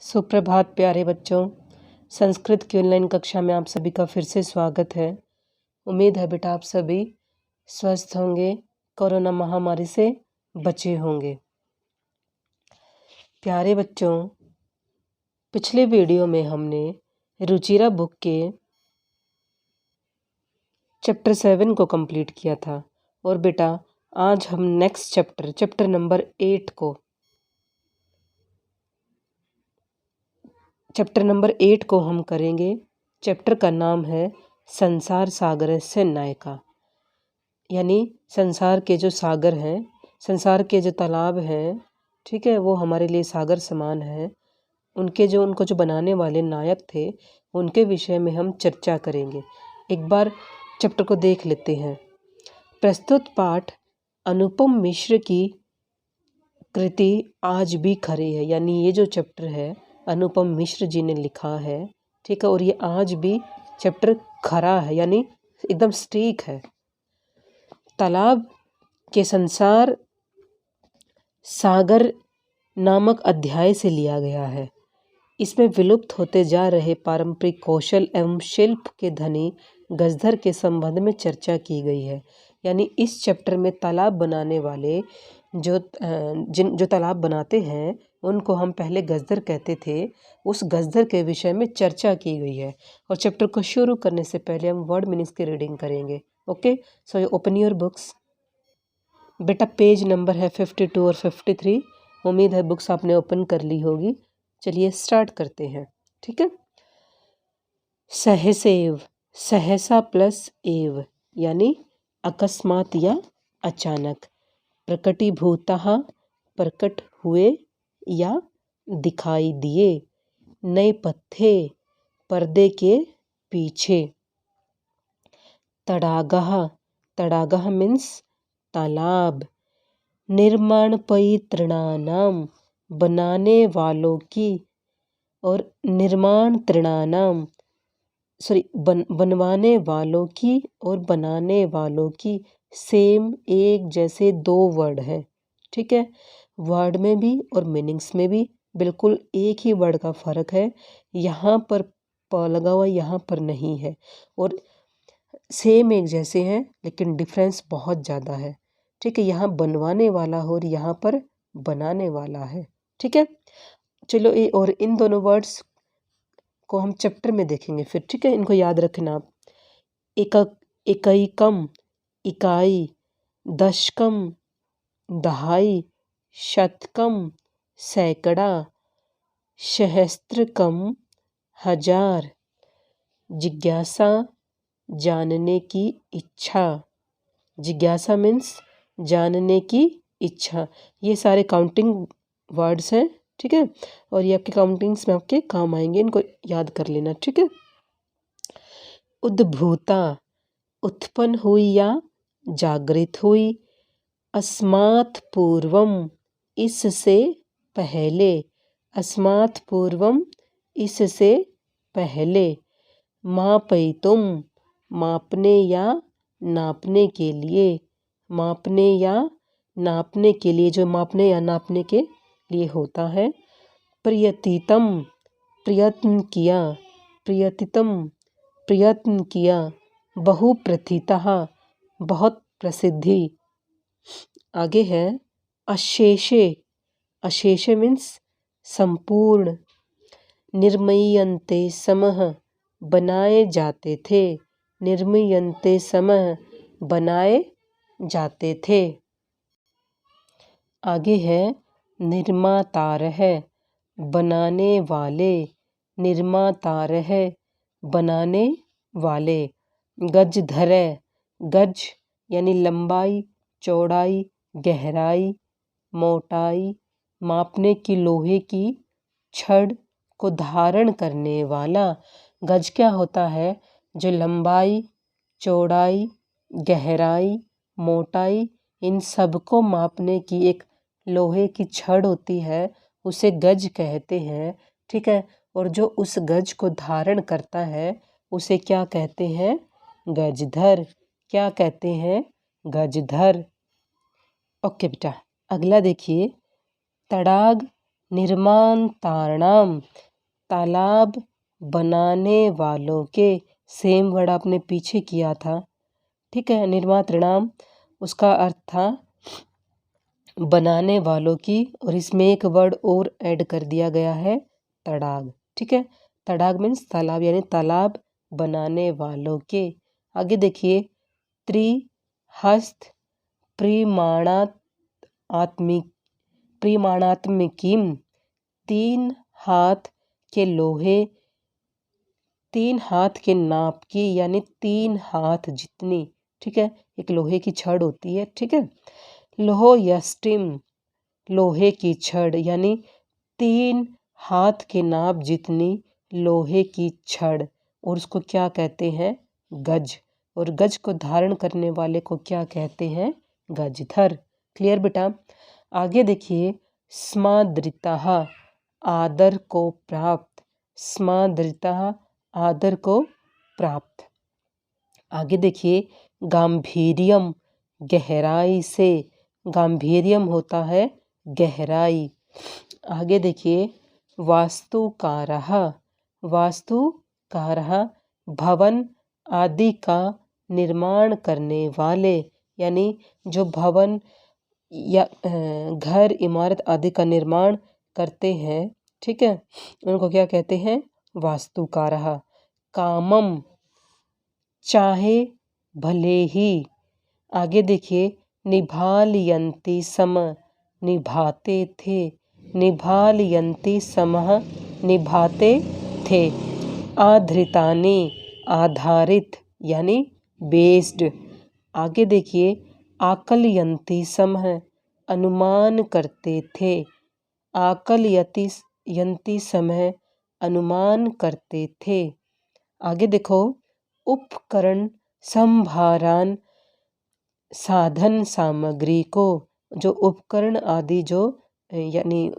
सुप्रभात प्यारे बच्चों। संस्कृत की ऑनलाइन कक्षा में आप सभी का फिर से स्वागत है। उम्मीद है बेटा आप सभी स्वस्थ होंगे, कोरोना महामारी से बचे होंगे। प्यारे बच्चों, पिछले वीडियो में हमने रुचिरा बुक के चैप्टर 7 को कंप्लीट किया था और बेटा आज हम नेक्स्ट चैप्टर नंबर 8 को हम करेंगे। चैप्टर का नाम है संसार सागर से नायका, यानी संसार के जो सागर हैं, संसार के जो तालाब हैं, ठीक है, वो हमारे लिए सागर समान है। उनको जो बनाने वाले नायक थे उनके विषय में हम चर्चा करेंगे। एक बार चैप्टर को देख लेते हैं। प्रस्तुत पाठ अनुपम मिश्र की कृति आज भी खरी है, यानी ये जो चैप्टर है अनुपम मिश्र जी ने लिखा है, ठीक है, और ये आज भी चैप्टर खरा है, यानी एकदम स्टीक है। तालाब के संसार सागर नामक अध्याय से लिया गया है। इसमें विलुप्त होते जा रहे पारंपरिक कौशल एवं शिल्प के धनी गजधर के संबंध में चर्चा की गई है। यानी इस चैप्टर में तालाब बनाने वाले जो तालाब बनाते हैं उनको हम पहले गजधर कहते थे, उस गजधर के विषय में चर्चा की गई है। और चैप्टर को शुरू करने से पहले हम वर्ड मीनिंग्स की रीडिंग करेंगे। Okay, so you open your books. बेटा पेज नंबर है 52 और 53। उम्मीद है बुक्स आपने ओपन कर ली होगी। चलिए स्टार्ट करते हैं, ठीक है। सहसेव, सहसा प्लस एव यानी अकस्मात या अचानक। प्रकटीभूतः प्रकट हुए या दिखाई दिए। नेपथ्ये पर्दे के पीछे। तडागः, तडागः मीन्स तालाब। निर्माण परितृणानाम बनाने वालों की, और निर्माण तृणानाम बनवाने वालों की और बनाने वालों की सेम एक जैसे दो वर्ड हैं, ठीक है। वर्ड में भी और मीनिंग्स में भी बिल्कुल एक ही वर्ड का फ़र्क है। यहाँ पर प लगा हुआ, यहाँ पर नहीं है, और सेम एक जैसे हैं लेकिन डिफरेंस बहुत ज़्यादा है, ठीक है। यहाँ बनवाने वाला हो और यहाँ पर बनाने वाला है, ठीक है। चलो और इन दोनों वर्ड्स को हम चैप्टर में देखेंगे फिर, ठीक है। इनको याद रखना आप। एकैकम इकाई, दशकम दहाई, शतकम सैकड़ा, सहस्त्रकम हजार। जिज्ञासा जानने की इच्छा। जिज्ञासा मीन्स जानने की इच्छा। ये सारे काउंटिंग वर्ड्स हैं, ठीक है, और ये आपके काउंटिंग्स में आपके काम आएंगे, इनको याद कर लेना, ठीक है। उद्भूता उत्पन्न हुई या जागृत हुई। अस्मात् पूर्वम इससे पहले। अस्मात् पूर्वम इससे पहले। मापयितुम मापने या नापने के लिए। मापने या नापने के लिए, जो मापने या नापने के लिए होता है। प्रयतितम प्रयत्न किया। प्रयतितम प्रयत्न किया। बहुप्रथितः बहुत प्रसिद्धि। आगे है अशेषे। अशेषे मीन्स संपूर्ण। निर्मीयन्ते समः बनाए जाते थे। निर्मीयन्ते समः बनाए जाते थे। आगे है निर्मातारः बनाने वाले। निर्मातारः बनाने वाले। गजधर, गज यानी लंबाई, चौड़ाई, गहराई, मोटाई मापने की लोहे की छड़ को धारण करने वाला। गज क्या होता है? जो लंबाई, चौड़ाई, गहराई, मोटाई इन सब को मापने की एक लोहे की छड़ होती है, उसे गज कहते हैं, ठीक है। और जो उस गज को धारण करता है उसे क्या कहते हैं? गजधर। क्या कहते हैं? गजधर। ओके बेटा, अगला देखिए। तड़ाग निर्मातारणाम, तालाब बनाने वालों के, सेम वर्ड आपने पीछे किया था, ठीक है। निर्मातारणाम उसका अर्थ था बनाने वालों की, और इसमें एक वर्ड और ऐड कर दिया गया है, तड़ाग, ठीक है। तड़ाग मीन्स तालाब, यानी तालाब बनाने वालों के। आगे देखिए, त्रिहस्त प्रीमाणात्मिकीम, 3 हाथ के लोहे, 3 हाथ के नाप की, यानी 3 हाथ जितनी, ठीक है। एक लोहे की छड़ होती है, ठीक है। लोहो यष्टिम, लोहे की छड़, यानी 3 हाथ के नाप जितनी लोहे की छड़, और उसको क्या कहते हैं, गज। और गज को धारण करने वाले को क्या कहते हैं, गजधर। क्लियर बेटा। आगे देखिए, स्माद्रितः, आदर को प्राप्त, स्माद्रितः आदर को प्राप्त। आगे देखिए, गांभीर्यम, गहराई से, गांभीर्यम होता है गहराई। आगे देखिए, वास्तुकारः, वास्तुकारः भवन आदि का निर्माण करने वाले, यानी जो भवन या घर इमारत आदि का निर्माण करते हैं, ठीक है, उनको क्या कहते हैं, वास्तुकारः। कामम, चाहे भले ही। आगे देखिए, निभालयन्ति सम, निभाते थे, निभालयन्ति समः निभाते थे। आधृतानि, आधारित, यानी बेस्ड। आगे देखिए, आकलयन्ति समः, अनुमान करते थे, आकलयन्ति समः अनुमान करते थे। आगे देखो, उपकरण संभारान, साधन सामग्री को, जो उपकरण आदि जो यानी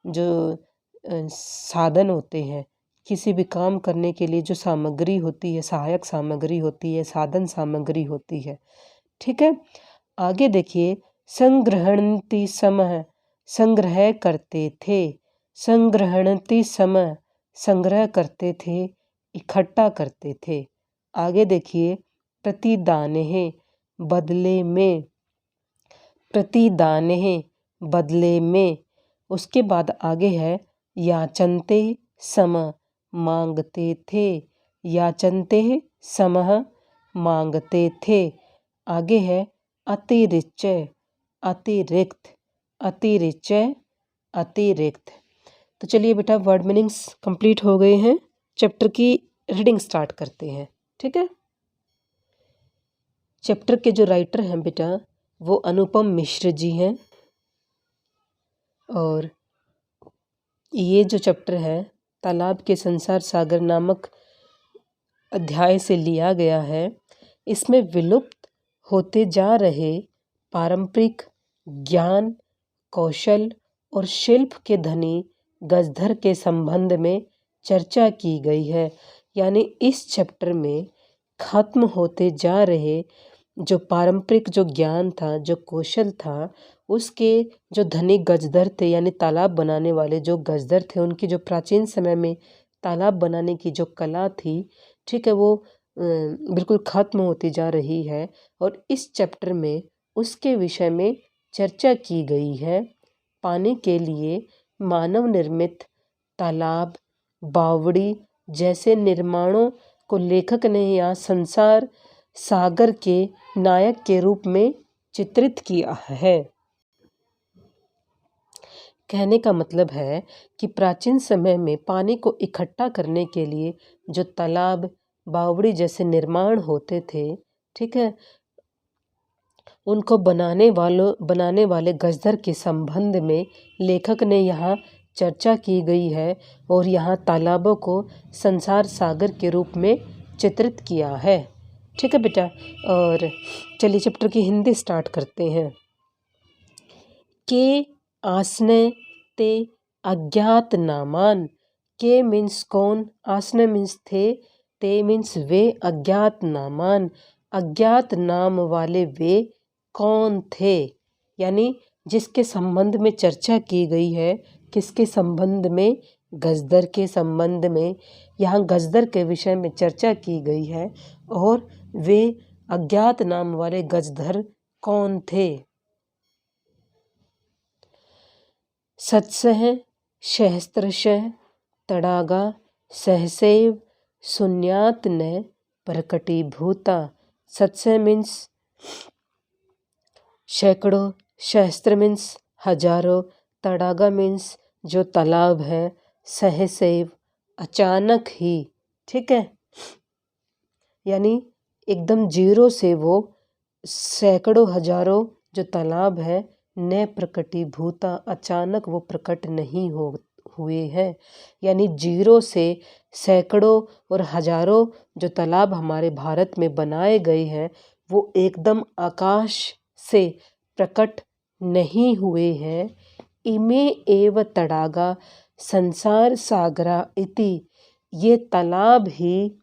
जो साधन होते हैं, किसी भी काम करने के लिए जो सामग्री होती है, सहायक सामग्री होती है, साधन सामग्री होती है, ठीक है। आगे देखिए, संग्रहणति समः, संग्रह करते थे, संग्रहणति समः संग्रह करते थे, इकट्ठा करते थे। आगे देखिए, प्रतिदानेः, बदले में, प्रतिदानेः बदले में। उसके बाद आगे है, याचन्ते समः, मांगते थे, याचन्ते समः मांगते थे। आगे है, अतिरिच्य, अतिरिक्त, अतिरिच्य अतिरिक्त। तो चलिए बेटा, वर्ड मीनिंग्स कंप्लीट हो गए हैं, चैप्टर की रीडिंग स्टार्ट करते हैं, ठीक है। चैप्टर के जो राइटर हैं बेटा, वो अनुपम मिश्र जी हैं, और ये जो चैप्टर है तालाब के संसार सागर नामक अध्याय से लिया गया है। इसमें विलुप्त होते जा रहे पारंपरिक ज्ञान, कौशल और शिल्प के धनी गजधर के संबंध में चर्चा की गई है। यानी इस चैप्टर में खत्म होते जा रहे जो पारंपरिक जो ज्ञान था, जो कौशल था, उसके जो धनी गजधर थे, यानी तालाब बनाने वाले जो गजधर थे, उनकी जो प्राचीन समय में तालाब बनाने की जो कला थी, ठीक है, वो बिल्कुल ख़त्म होती जा रही है। और इस चैप्टर में उसके विषय में चर्चा की गई है। पानी के लिए मानव निर्मित तालाब, बावड़ी जैसे निर्माणों को लेखक ने यहाँ संसार सागर के नायक के रूप में चित्रित किया है। कहने का मतलब है कि प्राचीन समय में पानी को इकट्ठा करने के लिए जो तालाब, बावड़ी जैसे निर्माण होते थे, ठीक है, उनको बनाने वाले गजधर के संबंध में लेखक ने यहाँ चर्चा की गई है, और यहाँ तालाबों को संसार सागर के रूप में चित्रित किया है। ठीक है बेटा, और चलिए चैप्टर की हिंदी स्टार्ट करते हैं। के आसने ते अज्ञात नामान। के मीन्स कौन, आसने मीन्स थे, ते मीन्स वे, अज्ञात नामान अज्ञात नाम वाले वे कौन थे, यानी जिसके संबंध में चर्चा की गई है किसके संबंध में? गजदर के संबंध में। यहाँ गजदर के विषय में चर्चा की गई है और वे अज्ञात नाम वाले गजधर कौन थे? सत्सह, सहस्त्रशः, तडागा, सहसैव, शून्यात न प्रकटीभूता। सत्सह मीन्स सैकड़ों, सहस्त्र मीन्स हजारों, तडागा मीन्स जो तालाब है, सहसैव अचानक ही, ठीक है, यानी एकदम जीरो से वो सैकड़ों हजारों जो तालाब है, न प्रकटीभूता अचानक वो प्रकट नहीं हुए हैं। यानी जीरो से सैकड़ों और हजारों जो तालाब हमारे भारत में बनाए गए हैं वो एकदम आकाश से प्रकट नहीं हुए हैं। इमे एव तडागा संसार सागरा इति। ये तालाब ही,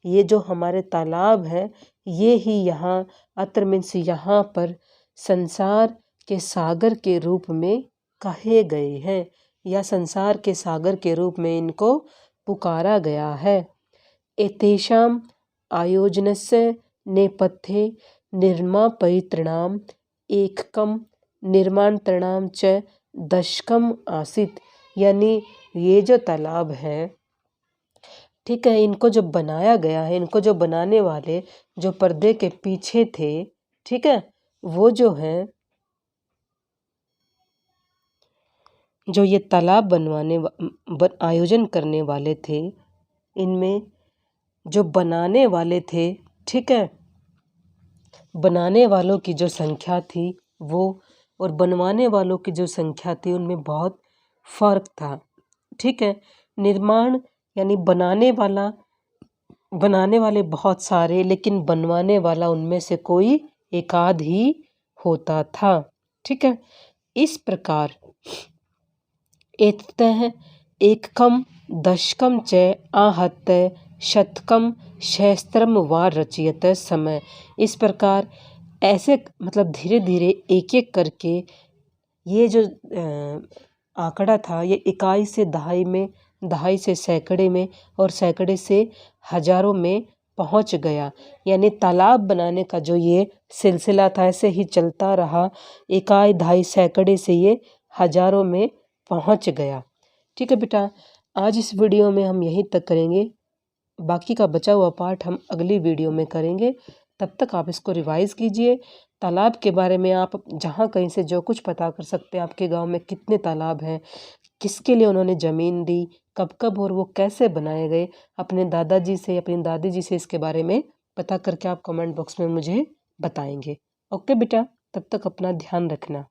ये जो हमारे तालाब हैं ये ही यहाँ अत्र मीन्स यहाँ पर संसार के सागर के रूप में कहे गए हैं या संसार के सागर के रूप में इनको पुकारा गया है। एतेषाम् आयोजनस्य नेपथ्ये निर्मापयितॄणाम् एककं निर्माणतॄणां च दशकम् आसीत्। यानी ये जो तालाब है, ठीक है, इनको जो बनाया गया है, इनको जो बनाने वाले जो पर्दे के पीछे थे, ठीक है, वो जो है, जो ये तालाब आयोजन करने वाले थे, इनमें जो बनाने वाले थे, ठीक है, बनाने वालों की जो संख्या थी वो और बनवाने वालों की जो संख्या थी उनमें बहुत फर्क था, ठीक है। निर्माण यानी बनाने वाले बहुत सारे, लेकिन बनवाने वाला उनमें से कोई एकाध ही होता था, ठीक है। इस प्रकार एततः एककम दशकम च आहत्य शतकम सहस्त्रम वा रचयत समय। इस प्रकार ऐसे मतलब धीरे धीरे एक एक करके ये जो आंकड़ा था ये इकाई से दहाई में, दहाई से सैकड़े में और सैकड़े से हजारों में पहुंच गया। यानी तालाब बनाने का जो ये सिलसिला था ऐसे ही चलता रहा, इकाई दहाई सैकड़े से ये हजारों में पहुंच गया। ठीक है बेटा, आज इस वीडियो में हम यहीं तक करेंगे, बाकी का बचा हुआ पार्ट हम अगली वीडियो में करेंगे। तब तक आप इसको रिवाइज कीजिए। तालाब के बारे में आप जहाँ कहीं से जो कुछ पता कर सकते हैं, आपके गांव में कितने तालाब हैं, किसके लिए उन्होंने ज़मीन दी, कब कब और वो कैसे बनाए गए, अपने दादाजी से अपनी दादी जी से इसके बारे में पता करके आप कमेंट बॉक्स में मुझे बताएंगे। ओके बेटा, तब तक अपना ध्यान रखना।